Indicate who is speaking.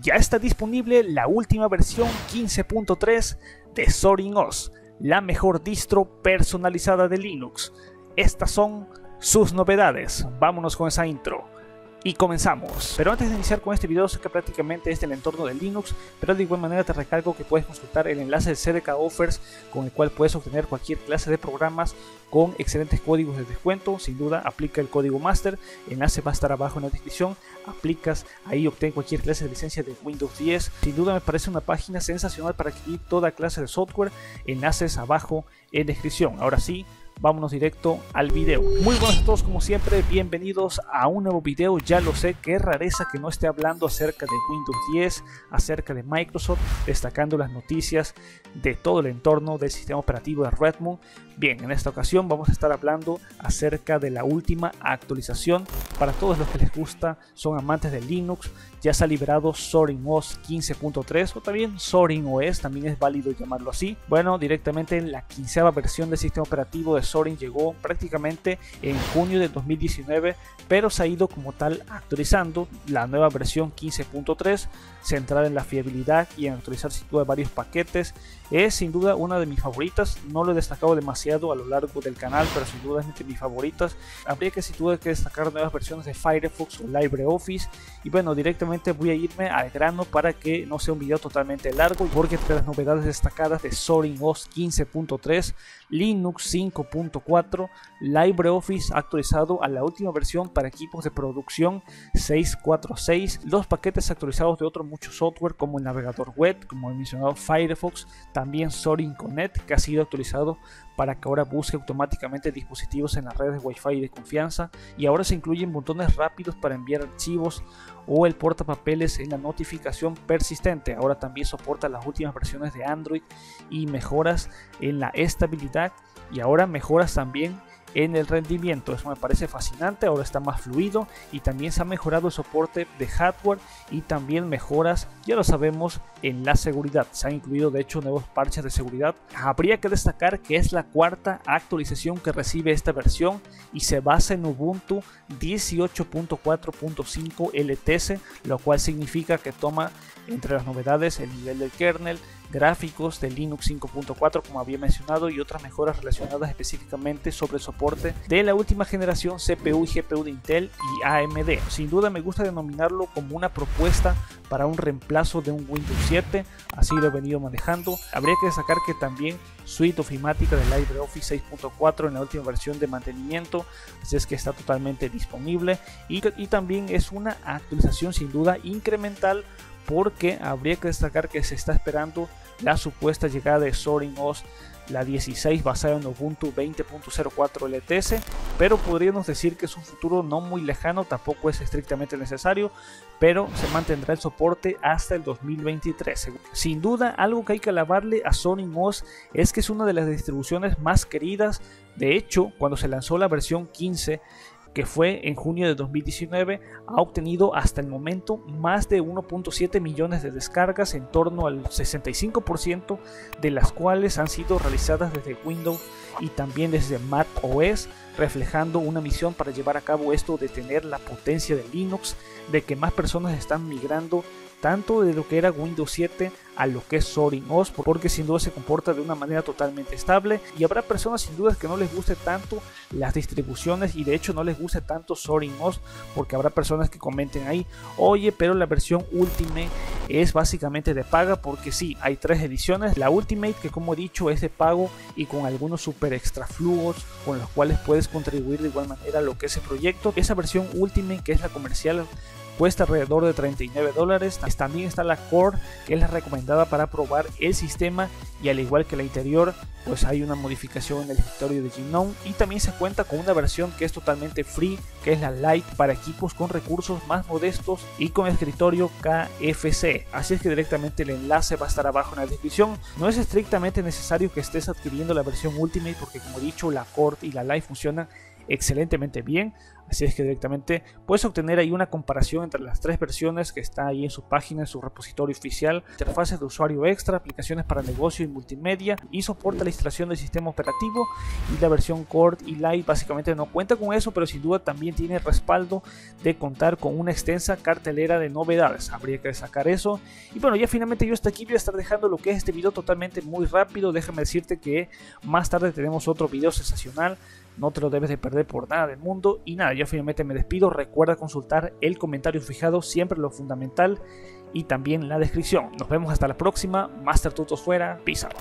Speaker 1: ya está disponible la última versión 15.3 de Zorin OS, la mejor distro personalizada de Linux. Estas son sus novedades. Vámonos con esa intro y comenzamos. Pero antes de iniciar con este video, sé que prácticamente es del entorno de Linux, pero de igual manera te recalco que puedes consultar el enlace de CDK Offers, con el cual puedes obtener cualquier clase de programas con excelentes códigos de descuento. Sin duda aplica el código Master, el enlace va a estar abajo en la descripción, aplicas ahí, obtén cualquier clase de licencia de Windows 10. Sin duda me parece una página sensacional para adquirir toda clase de software, enlaces abajo en descripción. Ahora sí, vámonos directo al video. Muy buenas a todos, como siempre, bienvenidos a un nuevo video. Ya lo sé, qué rareza que no esté hablando acerca de Windows 10, acerca de Microsoft, destacando las noticias de todo el entorno del sistema operativo de Redmond. Bien, en esta ocasión vamos a estar hablando acerca de la última actualización. Para todos los que les gusta, son amantes de Linux, ya se ha liberado Zorin OS 15.3 o también Zorin OS, también es válido llamarlo así. Bueno, directamente la 15ª versión del sistema operativo de Zorin llegó prácticamente en junio de 2019, pero se ha ido como tal actualizando. La nueva versión 15.3, centrada en la fiabilidad y en actualizar sin duda varios paquetes, es sin duda una de mis favoritas. No lo he destacado demasiado a lo largo del canal, pero sin duda es entre mis favoritas. Habría que sin duda que destacar nuevas versiones de Firefox o LibreOffice, y bueno, directamente voy a irme al grano para que no sea un video totalmente largo, porque entre las novedades destacadas de Zorin OS 15.3, Linux 5.4, LibreOffice actualizado a la última versión para equipos de producción 6.4.6, los paquetes actualizados de otros muchos software como el navegador web, como he mencionado, Firefox, también Zorin Connect, que ha sido actualizado para que ahora busque automáticamente dispositivos en las redes de Wi-Fi de confianza, y ahora se incluyen botones rápidos para enviar archivos o el portapapeles en la notificación persistente. Ahora también soporta las últimas versiones de Android y mejoras en la estabilidad, y ahora mejoras también en el rendimiento. Eso me parece fascinante. Ahora está más fluido y también se ha mejorado el soporte de hardware y también mejoras, ya lo sabemos, en la seguridad. Se han incluido de hecho nuevos parches de seguridad. Habría que destacar que es la cuarta actualización que recibe esta versión y se basa en Ubuntu 18.4.5 LTS, lo cual significa que toma entre las novedades el nivel del kernel, gráficos de Linux 5.4 como había mencionado, y otras mejoras relacionadas específicamente sobre el soporte de la última generación CPU y GPU de Intel y AMD. Sin duda me gusta denominarlo como una propuesta para un reemplazo de un Windows 7, así lo he venido manejando. Habría que destacar que también suite ofimática de LibreOffice 6.4 en la última versión de mantenimiento, así es que está totalmente disponible, y también es una actualización sin duda incremental, porque habría que destacar que se está esperando la supuesta llegada de Zorin OS, la 16, basada en Ubuntu 20.04 LTS, pero podríamos decir que es un futuro no muy lejano, tampoco es estrictamente necesario, pero se mantendrá el soporte hasta el 2023. Sin duda, algo que hay que alabarle a Zorin OS es que es una de las distribuciones más queridas. De hecho, cuando se lanzó la versión 15, que fue en junio de 2019, ha obtenido hasta el momento más de 1.7 millones de descargas, en torno al 65% de las cuales han sido realizadas desde Windows y también desde Mac OS, reflejando una misión para llevar a cabo esto de tener la potencia de Linux, de que más personas están migrando tanto de lo que era Windows 7 a lo que es Zorin OS, porque sin duda se comporta de una manera totalmente estable, y habrá personas sin duda que no les guste tanto las distribuciones y de hecho no les guste tanto Zorin OS, porque habrá personas que comenten ahí: oye, pero la versión Ultimate es básicamente de paga, porque sí, hay 3 ediciones. La Ultimate, que como he dicho es de pago y con algunos super extra flujos con los cuales puedes contribuir de igual manera a lo que es el proyecto. Esa versión Ultimate, que es la comercial, cuesta alrededor de $39. También está la Core, que es la recomendada para probar el sistema, y al igual que la anterior, pues hay una modificación en el escritorio de GNOME, y también se cuenta con una versión que es totalmente free, que es la Lite, para equipos con recursos más modestos y con escritorio KFC. Así es que directamente el enlace va a estar abajo en la descripción. No es estrictamente necesario que estés adquiriendo la versión Ultimate, porque como he dicho, la Core y la Lite funcionan excelentemente bien. Así es que directamente puedes obtener ahí una comparación entre las 3 versiones que está ahí en su página, en su repositorio oficial, interfaces de usuario extra, aplicaciones para negocio y multimedia, y soporta la instalación del sistema operativo. Y la versión Core y Lite básicamente no cuenta con eso, pero sin duda también tiene respaldo de contar con una extensa cartelera de novedades. Habría que destacar eso. Y bueno, ya finalmente yo hasta aquí voy a estar dejando lo que es este video totalmente muy rápido. Déjame decirte que más tarde tenemos otro video sensacional, no te lo debes de perder por nada del mundo. Y nada, yo finalmente me despido. Recuerda consultar el comentario fijado, siempre lo fundamental, y también la descripción. Nos vemos hasta la próxima. Master Tutos fuera. Peace out.